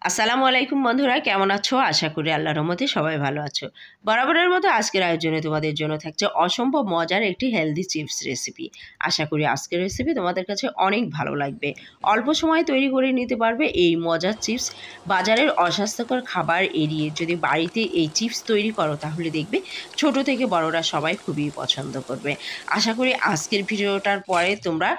আসসালামু আলাইকুম বন্ধুরা, কেমন আছো? আশা করি আল্লাহর রহমতে সবাই ভালো আছো। বরাবরের মতো আজকের আয়োজনে তোমাদের জন্য থাকছে অসম্ভব মজার একটি হেলদি চিপস রেসিপি। আশা করি আজকের রেসিপি তোমাদের কাছে অনেক ভালো লাগবে। অল্প সময়ে তৈরি করে নিতে পারবে এই মজার চিপস। বাজারের অস্বাস্থ্যকর খাবার এড়িয়ে যদি বাড়িতে এই চিপস তৈরি করো তাহলে দেখবে ছোট থেকে বড়রা সবাই খুবই পছন্দ করবে। আশা করি আজকের ভিডিওটার পরে তোমরা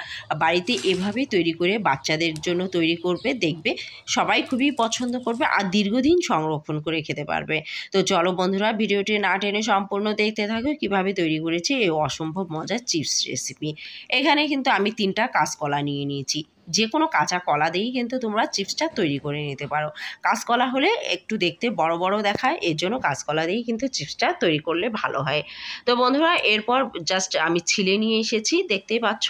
বাড়িতে এভাবেই তৈরি করে বাচ্চাদের জন্য তৈরি করবে, দেখবে সবাই খুবই পছন্দ করবে আর দীর্ঘদিন সংরক্ষণ করে খেতে পারবে। তো চলো বন্ধুরা, ভিডিওটি না টেনে সম্পূর্ণ দেখতে থাকো কিভাবে তৈরি করেছি এই অসম্ভব মজার চিপস রেসিপি। এখানে কিন্তু আমি 3টা কাঁচকলা নিয়ে নিয়েছি। যে কোনো কাঁচা কলা দিয়েই কিন্তু তোমরা চিপসটা তৈরি করে নিতে পারো। কাঁচকলা হলে একটু দেখতে বড় বড় দেখায়, এর জন্য কাঁচকলা দিয়েই কিন্তু চিপসটা তৈরি করলে ভালো হয়। তো বন্ধুরা, এরপর জাস্ট আমি ছিলে নিয়ে এসেছি, দেখতেই পাচ্ছ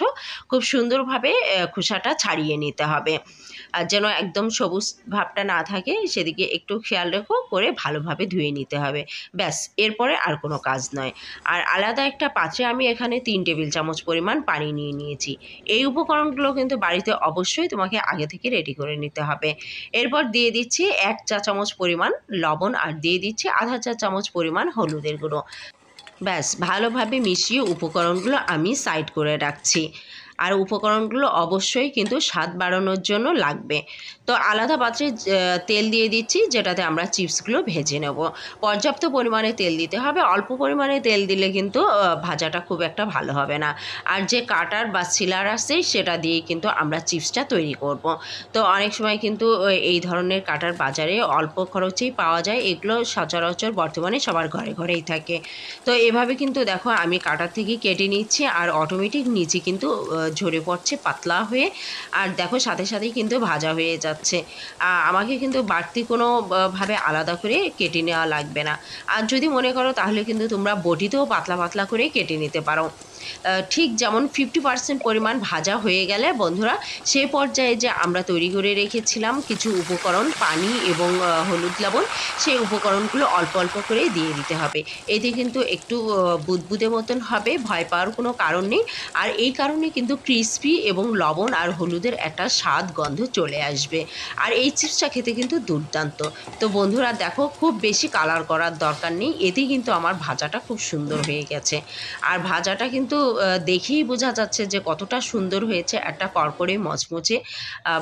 খুব সুন্দরভাবে খোসাটা ছাড়িয়ে নিতে হবে। আর যেন একদম সবুজ ভাবটা না থাকে সেদিকে একটু খেয়াল রেখো, করে ভালোভাবে ধুয়ে নিতে হবে। ব্যাস, এরপরে আর কোনো কাজ নয়। আর আলাদা একটা পাত্রে আমি এখানে 3 টেবিল চামচ পরিমাণ পানি নিয়ে নিয়েছি। এই উপকরণগুলো কিন্তু বাড়িতে অবশ্যই তোমাকে আগে থেকে রেডি করে নিতে হবে। এরপর দিয়ে দিচ্ছি 1 চা চামচ পরিমাণ লবণ আর দিয়ে দিচ্ছি আধা চা চামচ পরিমাণ হলুদের গুঁড়ো। ব্যাস, ভালোভাবে মিশিয়ে উপকরণগুলো আমি সাইড করে রাখছি। আর উপকরণগুলো অবশ্যই কিন্তু স্বাদ বাড়ানোর জন্য লাগবে। তো আলাদা পাত্রে তেল দিয়ে দিচ্ছি, যেটাতে আমরা চিপসগুলো ভেজে নেব। পর্যাপ্ত পরিমাণে তেল দিতে হবে, অল্প পরিমাণে তেল দিলে কিন্তু ভাজাটা খুব একটা ভালো হবে না। আর যে কাটার বা সিলার আছে সেটা দিয়ে কিন্তু আমরা চিপসটা তৈরি করব। তো অনেক সময় কিন্তু এই ধরনের কাটার বাজারে অল্প খরচেই পাওয়া যায়, এগুলো সচরাচর বর্তমানে সবার ঘরে ঘরেই থাকে। তো এভাবে কিন্তু দেখো আমি কাটার থেকে কেটে নিচ্ছি আর অটোমেটিক নিচে কিন্তু ঝরে পড়ছে পাতলা হয়ে। আর দেখো সাথে সাথেই কিন্তু ভাজা হয়ে যাচ্ছে। আমাকে কিন্তু বাড়তি কোনো ভাবে আলাদা করে কেটে নেওয়া লাগবে না। আর যদি মনে করো তাহলে কিন্তু তোমরা বটিতেও পাতলা পাতলা করে কেটে নিতে পারো। ঠিক যেমন 50% পরিমাণ ভাজা হয়ে গেলে বন্ধুরা, সে পর্যায়ে যে আমরা তৈরি করে রেখেছিলাম কিছু উপকরণ, পানি এবং হলুদ লবণ, সেই উপকরণগুলো অল্প অল্প করে দিয়ে দিতে হবে। এতে কিন্তু একটু বুদবুদে মতন হবে, ভয় পাওয়ার কোনো কারণ নেই। আর এই কারণে কিন্তু ক্রিস্পি এবং লবণ আর হলুদের একটা স্বাদ গন্ধ চলে আসবে। আর এই চিপসটা খেতে কিন্তু দুর্দান্ত। তো বন্ধুরা দেখো, খুব বেশি কালার করার দরকার নেই, এতেই কিন্তু আমার ভাজাটা খুব সুন্দর হয়ে গেছে। আর ভাজাটা কিন্তু দেখেই বোঝা যাচ্ছে যে কতটা সুন্দর হয়েছে, একটা কড়কড়ে মচমচে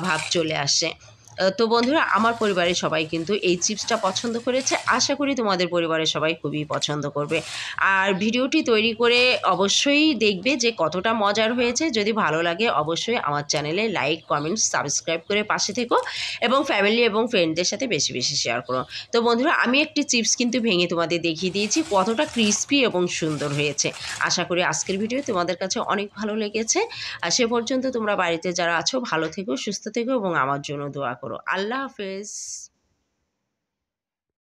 ভাব চলে আসে। তো বন্ধুরা, আমার পরিবারের সবাই কিন্তু এই চিপসটা পছন্দ করেছে। আশা করি তোমাদের পরিবারের সবাই খুবই পছন্দ করবে। আর ভিডিওটি তৈরি করে অবশ্যই দেখবে যে কতটা মজার হয়েছে। যদি ভালো লাগে অবশ্যই আমার চ্যানেলে লাইক, কমেন্ট, সাবস্ক্রাইব করে পাশে থেকো এবং ফ্যামিলি এবং ফ্রেন্ডদের সাথে বেশি বেশি শেয়ার করো। তো বন্ধুরা, আমি একটি চিপস কিন্তু ভেঙে তোমাদের দেখিয়ে দিয়েছি কতটা ক্রিস্পি এবং সুন্দর হয়েছে। আশা করি আজকের ভিডিও তোমাদের কাছে অনেক ভালো লেগেছে। আর সে পর্যন্ত তোমরা বাড়িতে যারা আছো ভালো থেকো, সুস্থ থেকো এবং আমার জন্য দোয়া করো। আল্লাহ হাফেজ।